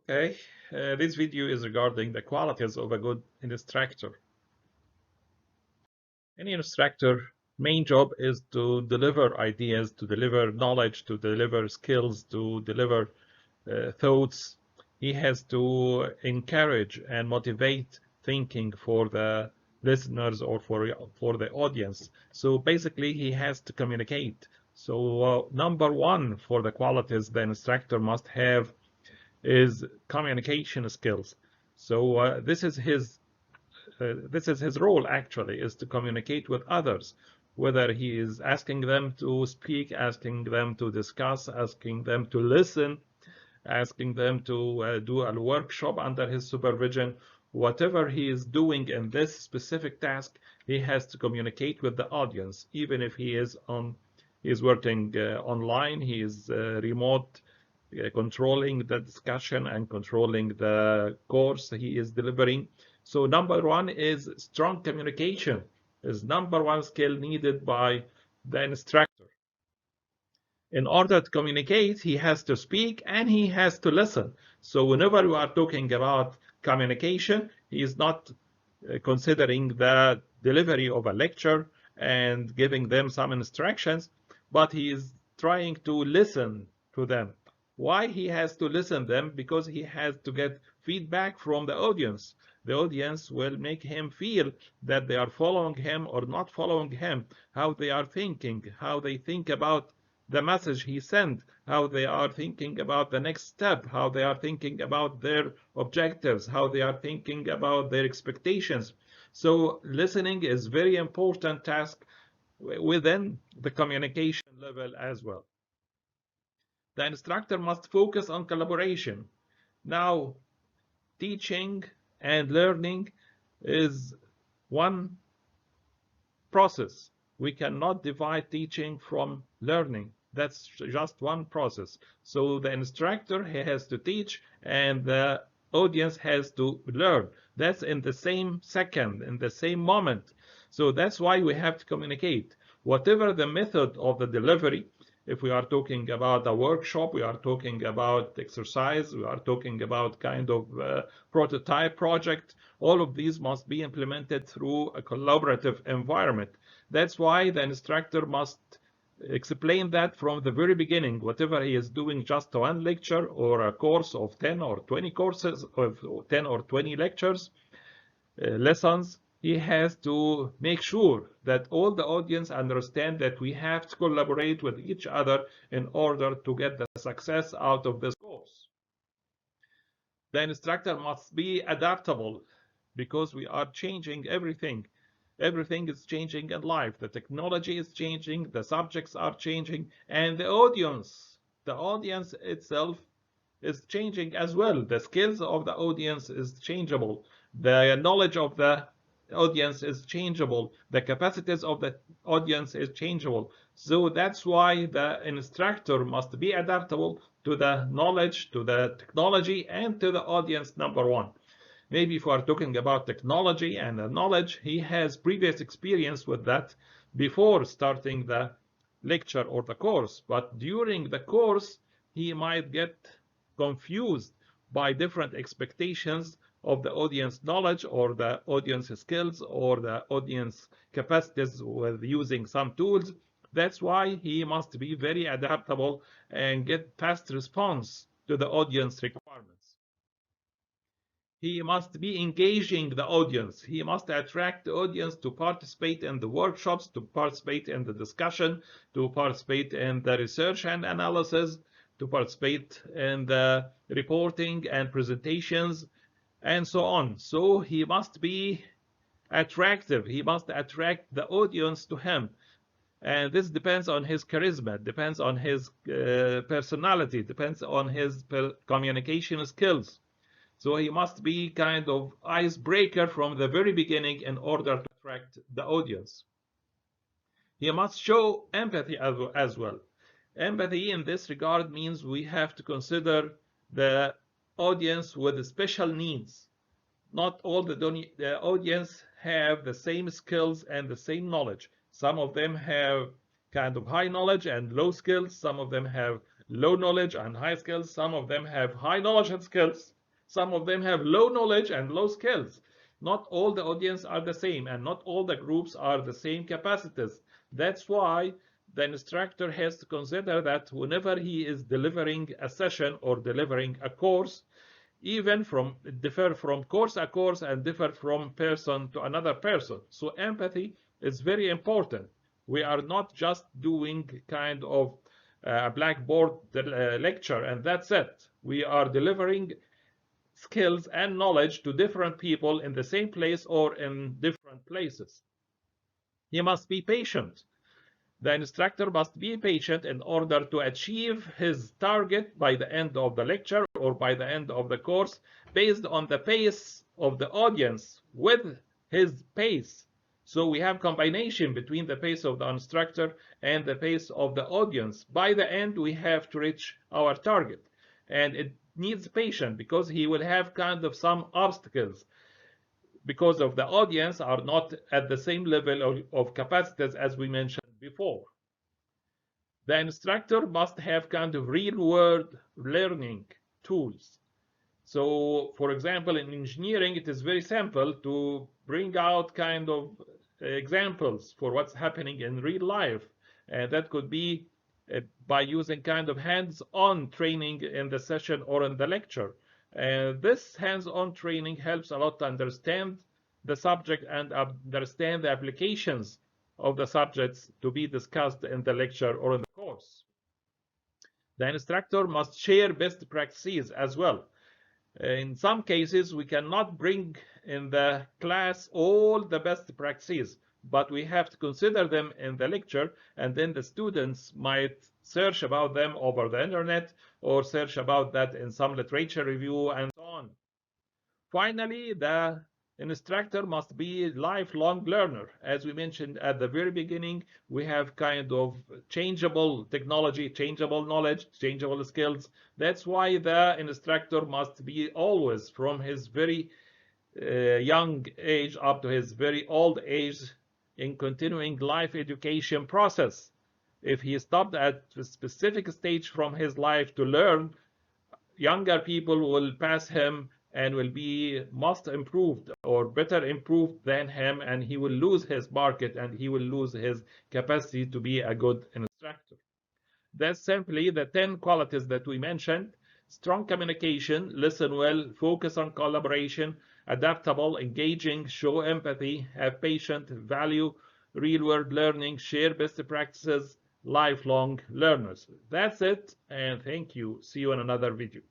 Okay, this video is regarding the qualities of a good instructor. Any instructor main job is to deliver ideas, to deliver knowledge, to deliver skills, to deliver thoughts. He has to encourage and motivate thinking for the listeners or for the audience. So basically, he has to communicate. So number one for the qualities the instructor must have is communication skills. So this is his role actually, is to communicate with others, whether he is asking them to speak, asking them to discuss, asking them to listen, asking them to do a workshop under his supervision. Whatever he is doing in this specific task, he has to communicate with the audience, even if he is working online, he is remote, controlling the discussion and controlling the course he is delivering. So number one is strong communication is number one skill needed by the instructor. In order to communicate, he has to speak and he has to listen. So whenever we are talking about communication, he is not considering the delivery of a lecture and giving them some instructions, but he is trying to listen to them. Why he has to listen them? Because he has to get feedback from the audience. The audience will make him feel that they are following him or not following him, how they are thinking, how they think about the message he sent, how they are thinking about the next step, how they are thinking about their objectives, how they are thinking about their expectations. So listening is very important task within the communication level as well. The instructor must focus on collaboration. Now, teaching and learning is one process. We cannot divide teaching from learning. That's just one process. So the instructor he has to teach and the audience has to learn. That's in the same second, in the same moment. So that's why we have to communicate. Whatever the method of the delivery, if we are talking about a workshop, we are talking about exercise, we are talking about kind of prototype project, all of these must be implemented through a collaborative environment. That's why the instructor must explain that from the very beginning. Whatever he is doing, just one lecture or a course of 10 or 20 courses, of 10 or 20 lectures, lessons, he has to make sure that all the audience understand that we have to collaborate with each other in order to get the success out of this course. The instructor must be adaptable because we are changing everything. Everything is changing in life. The technology is changing, the subjects are changing, and the audience itself is changing as well. The skills of the audience is changeable. The knowledge of the audience is changeable. The capacities of the audience is changeable. So that's why the instructor must be adaptable to the knowledge, to the technology, and to the audience number one. Maybe if we are talking about technology and the knowledge, he has previous experience with that before starting the lecture or the course. But during the course, he might get confused by different expectations of the audience knowledge or the audience skills or the audience capacities with using some tools. That's why he must be very adaptable and get fast response to the audience requirements. He must be engaging the audience. He must attract the audience to participate in the workshops, to participate in the discussion, to participate in the research and analysis, to participate in the reporting and presentations, and so on. So he must be attractive. He must attract the audience to him. And this depends on his charisma, depends on his personality, depends on his communication skills. So he must be kind of icebreaker from the very beginning in order to attract the audience. He must show empathy as well. Empathy in this regard means we have to consider the audience with special needs. Not all the audience have the same skills and the same knowledge. Some of them have kind of high knowledge and low skills. Some of them have low knowledge and high skills. Some of them have high knowledge and skills. Some of them have low knowledge and low skills. Not all the audience are the same, and not all the groups are the same capacities. That's why the instructor has to consider that whenever he is delivering a session or delivering a course, even from differ from course to course and differ from person to another person. So empathy is very important. We are not just doing kind of a blackboard lecture and that's it. We are delivering skills and knowledge to different people in the same place or in different places. He must be patient. The instructor must be patient in order to achieve his target by the end of the lecture or by the end of the course based on the pace of the audience with his pace. So we have combination between the pace of the instructor and the pace of the audience. By the end, we have to reach our target. And it needs patience because he will have kind of some obstacles because of the audience are not at the same level of capacities as we mentioned before. The instructor must have kind of real-world learning tools. So, for example, in engineering, it is very simple to bring out kind of examples for what's happening in real life. And that could be by using kind of hands-on training in the session or in the lecture. This hands-on training helps a lot to understand the subject and understand the applications of the subjects to be discussed in the lecture or in the course. The instructor must share best practices as well. In some cases, we cannot bring in the class all the best practices, but we have to consider them in the lecture, and then the students might search about them over the internet or search about that in some literature review and so on. Finally, the instructor must be a lifelong learner. As we mentioned at the very beginning, we have kind of changeable technology, changeable knowledge, changeable skills. That's why the instructor must be always from his very young age up to his very old age in continuing life education process. If he stopped at a specific stage from his life to learn, younger people will pass him and will be most improved or better improved than him, and he will lose his market and he will lose his capacity to be a good instructor. That's simply the 10 qualities that we mentioned. Strong communication, listen well, focus on collaboration, adaptable, engaging, show empathy, have patience, value real-world learning, share best practices, lifelong learners. That's it, and thank you. See you in another video.